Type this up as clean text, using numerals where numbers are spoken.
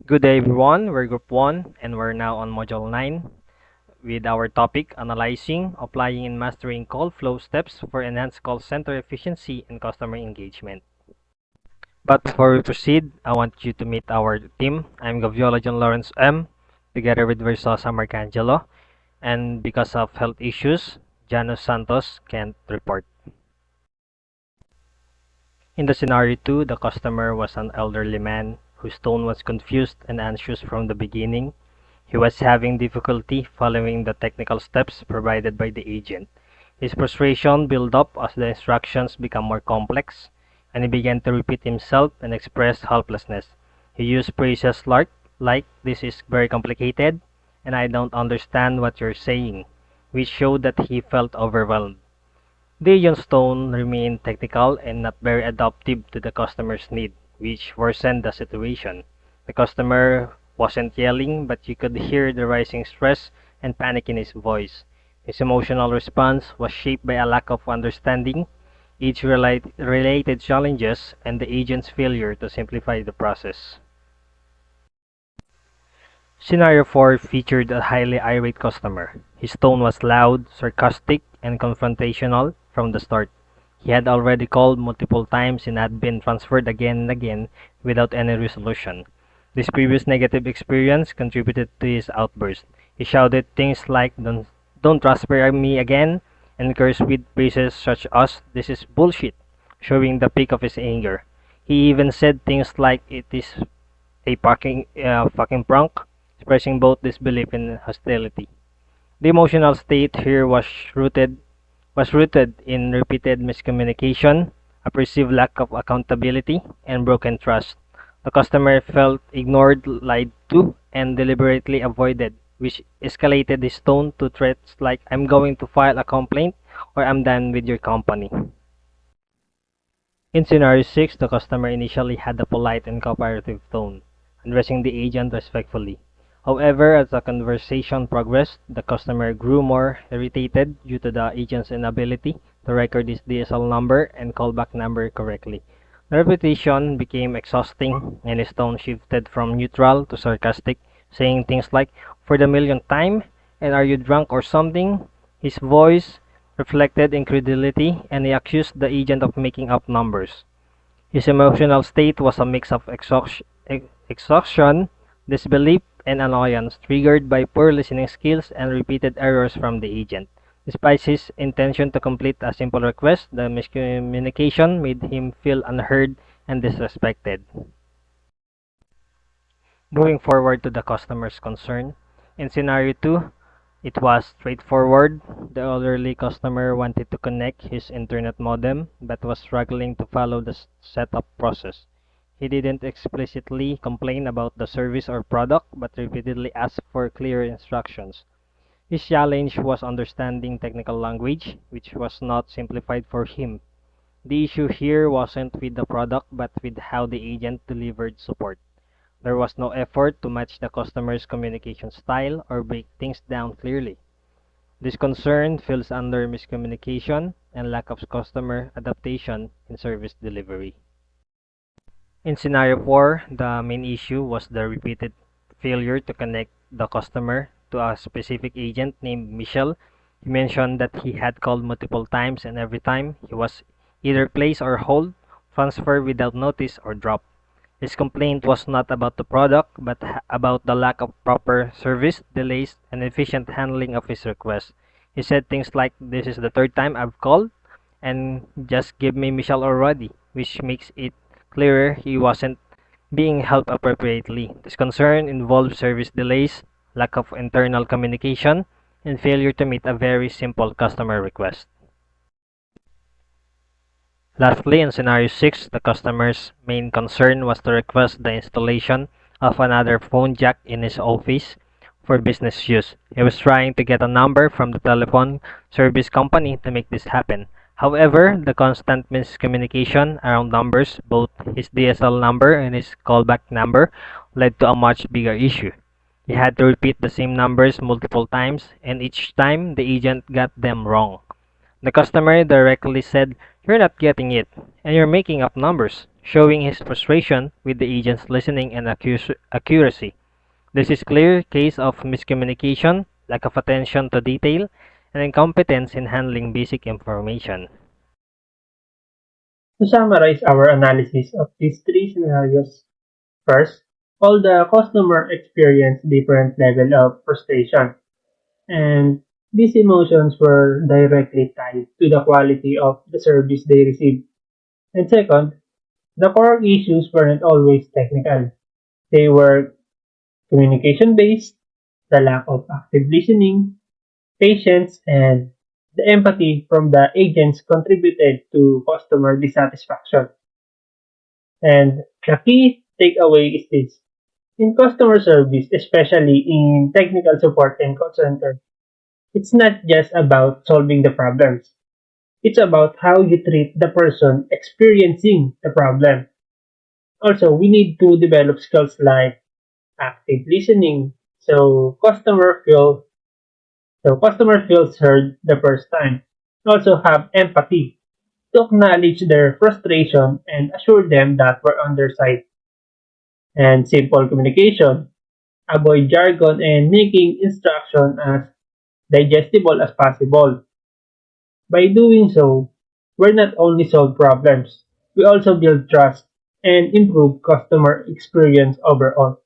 Good day everyone, we're Group 1 and we're now on Module 9 with our topic Analyzing, Applying and Mastering Call Flow Steps for Enhanced Call Center Efficiency and Customer Engagement. But before we proceed, I want you to meet our team. I'm Gaviola John Lawrence M. together with Versosa Marcangelo, and because of health issues, Janus Santos can't report. In the scenario 2, the customer was an elderly man whose tone was confused and anxious from the beginning. He was having difficulty following the technical steps provided by the agent. His frustration built up as the instructions became more complex, and he began to repeat himself and express helplessness. He used phrases like "this is very complicated" and "I don't understand what you're saying," which showed that he felt overwhelmed. The agent's tone remained technical and not very adaptive to the customer's need, which worsened the situation. The customer wasn't yelling, but you could hear the rising stress and panic in his voice. His emotional response was shaped by a lack of understanding, related challenges, and the agent's failure to simplify the process. Scenario 4 featured a highly irate customer. His tone was loud, sarcastic, and confrontational from the start. He had already called multiple times and had been transferred again and again without any resolution. This previous negative experience contributed to his outburst. He shouted things like don't transfer me again, and cursed with phrases such as "this is bullshit," showing the peak of his anger. He even said things like "it is a fucking prank," expressing both disbelief and hostility. The emotional state here was rooted in repeated miscommunication, a perceived lack of accountability, and broken trust. The customer felt ignored, lied to, and deliberately avoided, which escalated his tone to threats like "I'm going to file a complaint" or "I'm done with your company." In scenario 6, the customer initially had a polite and cooperative tone, addressing the agent respectfully. However, as the conversation progressed, the customer grew more irritated due to the agent's inability to record his DSL number and callback number correctly. The repetition became exhausting, and his tone shifted from neutral to sarcastic, saying things like "for the millionth time" and "are you drunk or something?" His voice reflected incredulity, and he accused the agent of making up numbers. His emotional state was a mix of exhaustion, disbelief, and annoyance, triggered by poor listening skills and repeated errors from the agent. Despite his intention to complete a simple request, the miscommunication made him feel unheard and disrespected. Moving forward to the customer's concern, in scenario 2, it was straightforward. The elderly customer wanted to connect his internet modem but was struggling to follow the setup process. He didn't explicitly complain about the service or product but repeatedly asked for clear instructions. His challenge was understanding technical language, which was not simplified for him. The issue here wasn't with the product but with how the agent delivered support. There was no effort to match the customer's communication style or break things down clearly. This concern falls under miscommunication and lack of customer adaptation in service delivery. In scenario 4, the main issue was the repeated failure to connect the customer to a specific agent named Michelle. He mentioned that he had called multiple times and every time he was either placed or hold, transferred without notice, or dropped. His complaint was not about the product, but about the lack of proper service, delays, and efficient handling of his request. He said things like, "This is the third time I've called, and just give me Michelle already," which makes it clearer he wasn't being helped appropriately. This concern involved service delays, lack of internal communication, and failure to meet a very simple customer request. Lastly, in scenario 6, the customer's main concern was to request the installation of another phone jack in his office for business use. He was trying to get a number from the telephone service company to make this happen. However, the constant miscommunication around numbers, both his DSL number and his callback number, led to a much bigger issue. He had to repeat the same numbers multiple times, and each time the agent got them wrong. The customer directly said, "You're not getting it, and you're making up numbers," showing his frustration with the agent's listening and accuracy. This is clear case of miscommunication, lack of attention to detail, and incompetence in handling basic information. To summarize our analysis of these three scenarios, first, all the customer experience different level of frustration, and these emotions were directly tied to the quality of the service they received. And second, the core issues weren't always technical. They were communication based, the lack of active listening, patience, and the empathy from the agents contributed to customer dissatisfaction. And the key takeaway is this. In customer service, especially in technical support and call center, it's not just about solving the problems. It's about how you treat the person experiencing the problem. Also, we need to develop skills like active listening so customer feels heard the first time. Also have empathy to acknowledge their frustration and assure them that we're on their side. And simple communication. Avoid jargon and making instruction as digestible as possible. By doing so, we not only solve problems, we also build trust and improve customer experience overall.